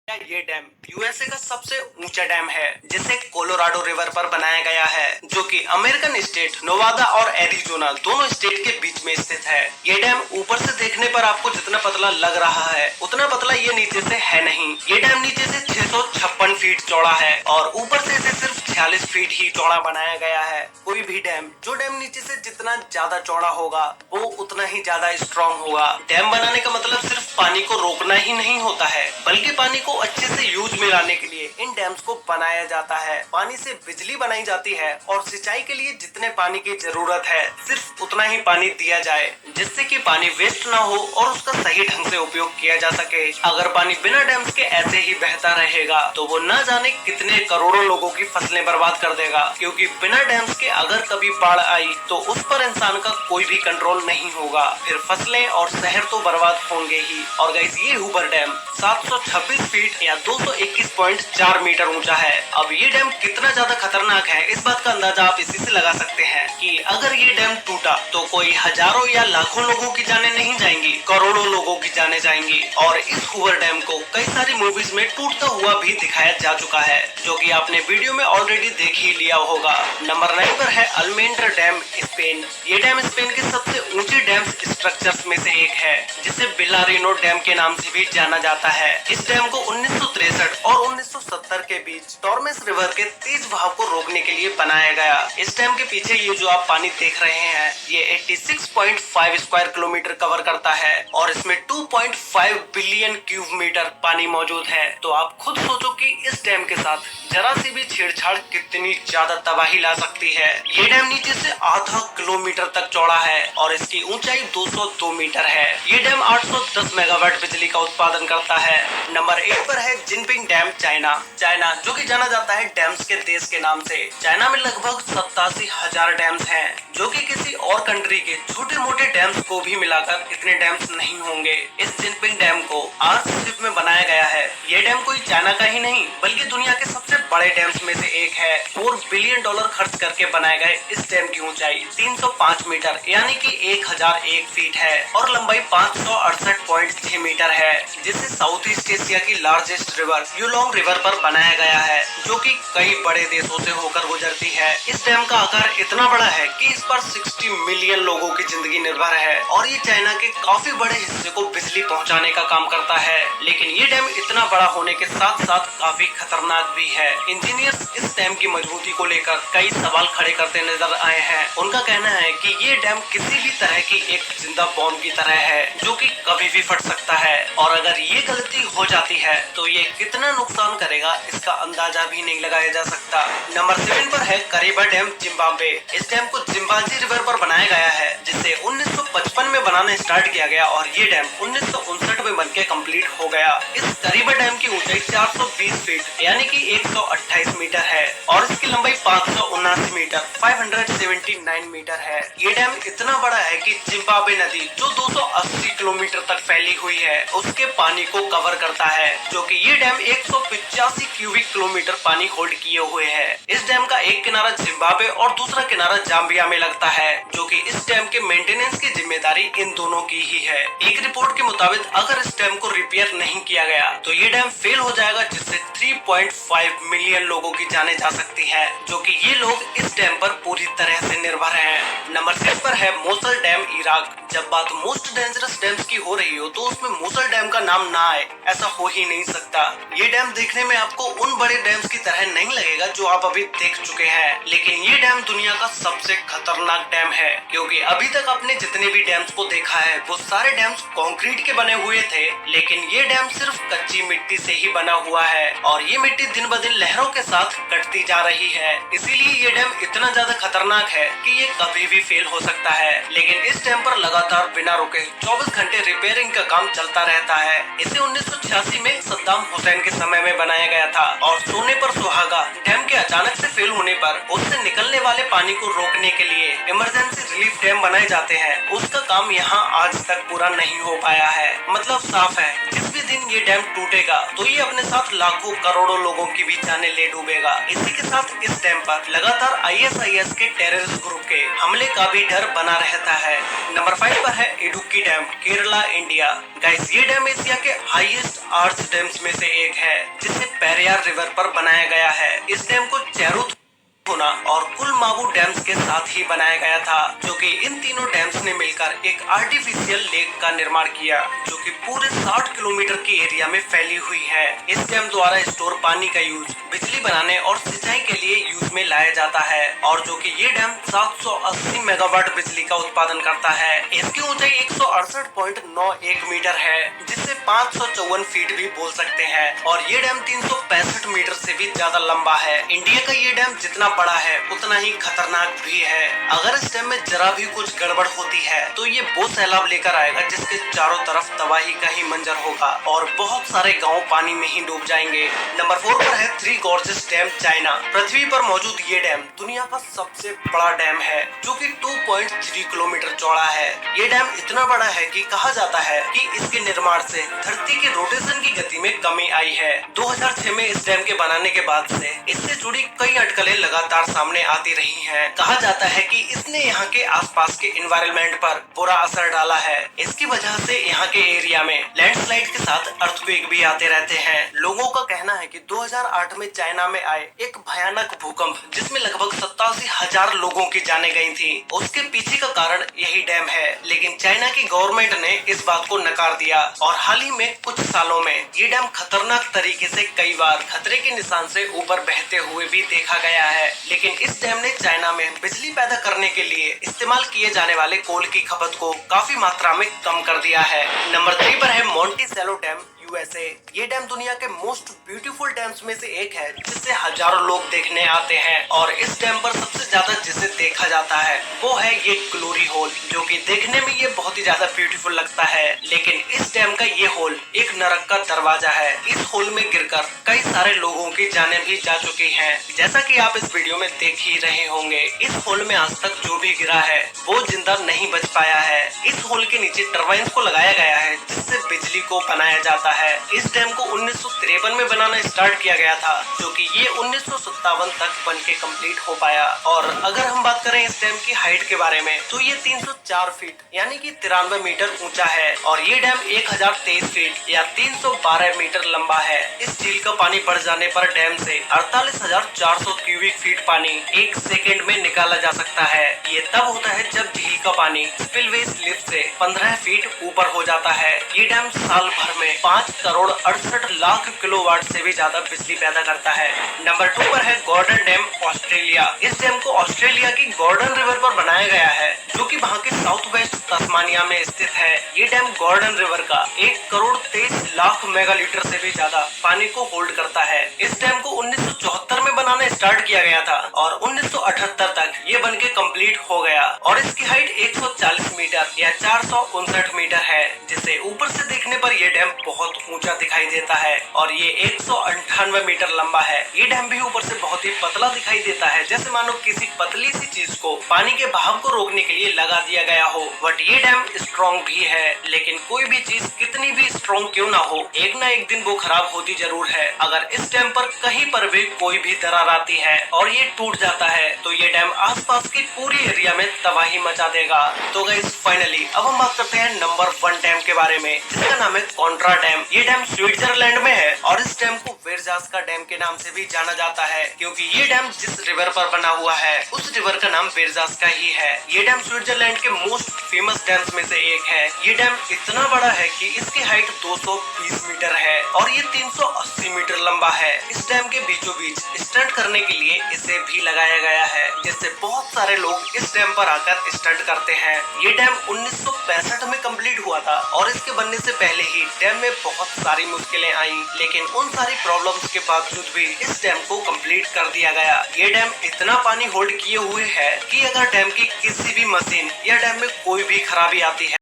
ये dam USA का सबसे ऊंचा डैम है जिसे कोलोराडो रिवर पर बनाया गया है, जो कि अमेरिकन स्टेट नोवादा और एरिजोना दोनों स्टेट के बीच में स्थित है। ये डैम ऊपर से देखने पर आपको जितना पतला लग रहा है उतना पतला ये नीचे से है नहीं। ये डैम नीचे से 656 फीट चौड़ा है और ऊपर से इसे सिर्फ 46 फीट ही चौड़ा बनाया गया है। कोई भी डैम जो डैम नीचे से जितना ज्यादा चौड़ा होगा वो उतना ही ज्यादा स्ट्रॉन्ग होगा। डैम बनाने का मतलब सिर्फ पानी को रोकना ही नहीं होता है, बल्कि पानी को अच्छे से यूज में लाने के लिए इन डैम्स को बनाया जाता है। पानी से बिजली बनाई जाती है और सिंचाई के लिए जितने पानी की जरूरत है सिर्फ उतना ही पानी दिया जाए, जिससे कि पानी वेस्ट ना हो और उसका सही ढंग से उपयोग किया जा सके। अगर पानी बिना डैम्स के ऐसे ही बहता रहेगा तो वो न जाने कितने करोड़ों लोगों की फसलें बर्बाद कर देगा, क्योंकि बिना डैम्स के अगर कभी बाढ़ आई तो उस पर इंसान का कोई भी कंट्रोल नहीं होगा, फिर फसलें और शहर तो बर्बाद होंगे ही। और गाइस, ये हूबर डैम 726 फीट या 221.4 मीटर ऊंचा है। अब ये डैम कितना ज्यादा खतरनाक है इस बात का अंदाजा आप इसी से लगा सकते हैं कि अगर ये डैम टूटा तो कोई हजारों या लाखों लोगों की जानें नहीं जाएंगी, करोड़ों लोगों की जानें जाएंगी। और इस हूवर डैम को कई सारी मूवीज में टूटता हुआ भी दिखाया जा चुका है, जो कि आपने वीडियो में ऑलरेडी देख ही लिया होगा। नंबर 9 पर है अल्मेंड्रा डैम, स्पेन। ये डैम स्पेन के सबसे ऊंचे डैम स्ट्रक्चर्स में से एक है, जिसे बिलारिनो डैम के नाम से भी जाना जाता है। इस डैम को 1963 और 1970 के बीच टॉर्मेस रिवर के तेज बहाव को रोकने के लिए बनाया गया। इस डैम के पीछे ये जो आप पानी देख रहे हैं ये 86.5 स्क्वायर किलोमीटर कवर करता है और इसमें 2.5 बिलियन क्यूब मीटर पानी मौजूद है। तो आप खुद सोचो कि इस डैम के साथ जरा सी भी छेड़छाड़ कितनी ज्यादा तबाही ला सकती है। ये डैम नीचे से आधा किलोमीटर तक चौड़ा है और इसकी ऊंचाई 202 मीटर है। ये डैम 810 मेगावाट बिजली का उत्पादन करता है। नंबर 8 पर है जिनपिंग डैम, चाइना। चाइना जो कि जाना जाता है डैम्स के देश के नाम से। चाइना में लगभग 87,000 डैम्स हैं, जो कि किसी और कंट्री के छोटे मोटे डैम्स को भी मिलाकर इतने डैम्स नहीं होंगे। इस जिनपिंग डैम को आर्च शेप में बनाया गया है। ये डैम कोई चाइना का ही नहीं बल्कि दुनिया के सबसे बड़े डैम्स में से एक है। $4 बिलियन खर्च करके बनाए गए इस डैम की ऊंचाई 305 मीटर यानी कि 1001 फीट है और लंबाई 568.6 मीटर है, जिसे साउथ ईस्ट एशिया की लार्जेस्ट रिवर यूलोंग रिवर पर बनाया गया है, जो कि कई बड़े देशों से होकर गुजरती है। इस डैम का आकार इतना बड़ा है कि इस पर 60 मिलियन लोगों की जिंदगी निर्भर है और ये चाइना के काफी बड़े हिस्से को बिजली पहुंचाने का काम करता है। लेकिन ये डैम इतना बड़ा होने के साथ साथ काफी खतरनाक भी है। इंजीनियर्स इस डैम की मजबूती को लेकर कई सवाल खड़े करते नजर आए हैं। उनका कहना है कि ये डैम किसी भी तरह की एक जिंदा बॉम्ब की तरह है, जो कि कभी भी फट सकता है और अगर ये गलती हो जाती है तो ये कितना नुकसान करेगा इसका अंदाजा भी नहीं लगाया जा सकता। नंबर 7 पर है करीबा डैम, जिम्बाब्वे। इस डैम को जिम्बाजी रिवर पर बनाया गया है, जिसे 1955 में बनाना स्टार्ट किया गया और ये डैम 1959 में बनके कंप्लीट हो गया। इस करीबा डैम की ऊंचाई 420 फीट यानी कि 128 मीटर है और इसकी लंबाई 579 मीटर 579 मीटर है। ये डैम इतना बड़ा है कि जिम्बाब्वे नदी जो 280 किलोमीटर तक फैली हुई है उसके पानी को कवर करता है, जो कि ये डैम 185 क्यूबिक किलोमीटर पानी होल्ड किए हुए है। इस डैम का एक किनारा जिम्बाब्वे और दूसरा किनारा जाम्बिया में लगता है, जो कि इस डैम के मेंटेनेंस की जिम्मेदारी इन दोनों की ही है। एक रिपोर्ट के मुताबिक अगर इस डैम को रिपेयर नहीं किया गया तो ये डैम फेल हो जाएगा, जिससे 3.5 मिलियन लोगों की जानें जा सकती है, जो कि ये लोग इस डैम पर पूरी तरह से निर्भर हैं। नंबर 6 पर है मोसल डैम, इराक। जब बात मोस्ट डेंजरस डैम्स की हो रही हो तो उसमें मोसल डैम का नाम ना आए ऐसा हो ही नहीं सकता। ये डैम देखने में आपको उन बड़े डैम्स की तरह नहीं लगेगा जो आप अभी देख चुके हैं, लेकिन ये डैम दुनिया का सबसे खतरनाक डैम है, क्योंकि अभी तक आपने जितने भी डैम्स को देखा है वो सारे डैम्स कंक्रीट के बने हुए थे, लेकिन ये डैम सिर्फ कच्ची मिट्टी से ही बना हुआ है और ये मिट्टी दिन ब दिन लहरों के साथ कटती जा रही है। इसीलिए ये डैम इतना ज्यादा खतरनाक है कि ये कभी भी फेल हो सकता है। लेकिन इस डैम पर लगातार बिना रुके 24 घंटे रिपेयरिंग का काम चलता रहता है। इसे 1986 में सद्दाम हुसैन के समय में बनाया गया था और सोने पर सुहागा डैम के अचानक से फेल होने पर उससे निकलने वाले पानी को रोकने के लिए इमरजेंसी रिलीफ डैम बनाए जाते हैं। उसका काम यहाँ आज तक पूरा नहीं हो पाया है। मतलब साफ है, जिस भी दिन ये डैम टूटेगा टूटेगा तो ये अपने साथ लाखों करोड़ों लोगों की भी जानें ले डूबेगा। इसी के साथ इस डैम पर लगातार ISIS के टेररिस्ट ग्रुप के हमले का भी डर बना रहता है। नंबर 5 पर है Idukki dam, Kerala, India. Guys, ये डैम एशिया के हाईएस्ट आर्च डैम्स में से एक है, जिसे पेरियार रिवर पर बनाया गया है। इस डैम को चेरुथुना और कुलमावू डैम्स के साथ ही बनाया गया था, जो कि इन तीनों डैम्स ने मिलकर एक आर्टिफिशियल लेक का निर्माण किया, जो कि पूरे 60 किलोमीटर के एरिया में फैली हुई है। इस डैम द्वारा स्टोर पानी का यूज बिजली बनाने और सिंचाई के लिए यूज में लाया जाता है, और जो कि ये डैम 780 मेगावाट बिजली का उत्पादन करता है। इसकी ऊंचाई 168.91 मीटर है, जिसे 554 फीट भी बोल सकते हैं, और ये डैम 365 मीटर से भी ज्यादा लंबा है। इंडिया का ये डैम जितना बड़ा है उतना ही खतरनाक भी है। अगर इस डैम में जरा भी कुछ गड़बड़ होती है तो ये वो सैलाब लेकर आएगा जिसके चारों तरफ तबाही का ही मंजर होगा और बहुत सारे गांव पानी में ही डूब जाएंगे। नंबर 4 पर है थ्री गॉर्जेस डैम, चाइना। पृथ्वी पर मौजूद ये डैम दुनिया का सबसे बड़ा डैम है, जो कि 2.3 किलोमीटर चौड़ा है। ये डैम इतना बड़ा है कि कहा जाता है कि इसके निर्माण से धरती के रोटेशन की गति में कमी आई है। 2006 में इस डैम के बनाने के बाद से इससे जुड़ी कई अटकलें लगातार सामने आती रही हैं। कहा जाता है कि इसने यहाँ के आसपास के एनवायरनमेंट पर बुरा असर डाला है। इसकी वजह से यहाँ के एरिया में लैंडस्लाइड के साथ अर्थक्वेक भी आते रहते हैं। लोगों का कहना है कि 2008 में चाइना में आए एक भयानक भूकंप, जिसमें लगभग 87,000 लोगों की जानें गई थी, उसके पीछे का कारण यही डैम है। लेकिन चाइना की गवर्नमेंट ने इस बात को नकार दिया और हाल ही में कुछ सालों में ये डैम खतरनाक तरीके से कई बार खतरे के निशान से ऊपर बहते हुए भी देखा गया है। लेकिन इस डैम ने चाइना में बिजली पैदा करने के लिए इस्तेमाल किए जाने वाले कोल की खपत को काफी मात्रा में कम कर दिया है। नंबर 3 पर है मोंटिसेलो डैम, USA। ये डैम दुनिया के मोस्ट ब्यूटीफुल डैम्स में से एक है, जिसे हजारों लोग देखने आते हैं, और इस डैम पर सबसे ज्यादा जिसे देखा जाता है वो है ये ग्लोरी होल, जो कि देखने में ये बहुत ही ज्यादा ब्यूटीफुल लगता है। लेकिन इस डैम का ये होल एक नरक का दरवाजा है। इस होल में गिरकर कई सारे लोगों की जानें भी जा चुकी हैं, जैसा कि आप इस वीडियो में देख ही रहे होंगे। इस होल में आज तक जो भी गिरा है वो जिंदा नहीं बच पाया है। इस होल के नीचे टरबाइन को लगाया गया है, जिससे बिजली को बनाया जाता है। इस डैम को 1953 में बनाना स्टार्ट किया गया था, जो कि ये 1957 तक बन के कम्प्लीट हो पाया। और अगर हम बात करें इस डैम की हाइट के बारे में, तो ये 304 फीट यानी कि 93 मीटर ऊंचा है, और ये डैम 1023 फीट या 312 मीटर लंबा है। इस झील का पानी बढ़ जाने पर डैम से 48,400 क्यूबिक फीट पानी 1 सेकेंड में निकाला जा सकता है। ये तब होता है जब झील का पानी स्पिलवेज लिफ्ट से 15 फीट ऊपर हो जाता है। ये डैम साल भर में 5 करोड़ 68 लाख किलोवाट से भी ज्यादा बिजली पैदा करता है। नंबर 2 पर है गॉर्डन डैम, ऑस्ट्रेलिया। इस डैम को ऑस्ट्रेलिया की गॉर्डन रिवर पर बनाया गया है, जो कि वहाँ के साउथ वेस्ट तस्मानिया में स्थित है। ये डैम गॉर्डन रिवर का 1 करोड़ 23 लाख मेगालीटर से भी ज्यादा पानी को होल्ड करता है। इस डैम को 1974 में बनाना स्टार्ट किया गया था और 1978 तक ये बनके कंप्लीट हो गया, और इसकी हाइट 140 मीटर या 459 मीटर है, जिसे ऊपर से देखने पर यह डैम बहुत ऊंचा दिखाई देता है, और ये 198 मीटर लंबा है। ये डैम भी ऊपर से बहुत ही पतला दिखाई देता है, जैसे मानो किसी पतली सी चीज को पानी के बहाव को रोकने के लिए लगा दिया गया हो। बट ये डैम स्ट्रॉन्ग भी है, लेकिन कोई भी चीज कितनी भी स्ट्रॉन्ग क्यों ना हो, एक ना एक दिन वो खराब होती जरूर है। अगर इस डैम पर कहीं पर भी कोई भी दरार आती है और ये टूट जाता है, तो ये डैम आसपास की पूरी एरिया में तबाही मचा देगा। तो गाइस, फाइनली अब हम बात करते हैं नंबर 1 डैम के बारे में, जिसका नाम है कोंट्रा डैम। ये डैम स्विट्जरलैंड में है, और इस डैम को वेरजास्का डैम के नाम से भी जाना जाता है, क्योंकि ये डैम जिस रिवर पर बना हुआ है उस रिवर का नाम वेरजास्का ही है। ये डैम स्विट्जरलैंड के मोस्ट फेमस डैम्स में से एक है। ये डैम इतना बड़ा है कि इसकी हाइट 220 मीटर है और ये 380 मीटर लंबा है। इस डैम के बीचों बीच स्टंट करने के लिए इसे भी लगाया गया है, जिससे बहुत सारे लोग इस डैम पर आकर स्टंट करते हैं। ये डैम 1965 में कंप्लीट हुआ था, और इसके बनने से पहले ही डैम में बहुत सारी मुश्किलें आई, लेकिन उन सारी प्रॉब्लम्स के बावजूद भी इस डैम को कंप्लीट कर दिया गया। ये डैम इतना पानी होल्ड किए हुए है कि अगर डैम की किसी भी मशीन या डैम में कोई भी खराबी आती है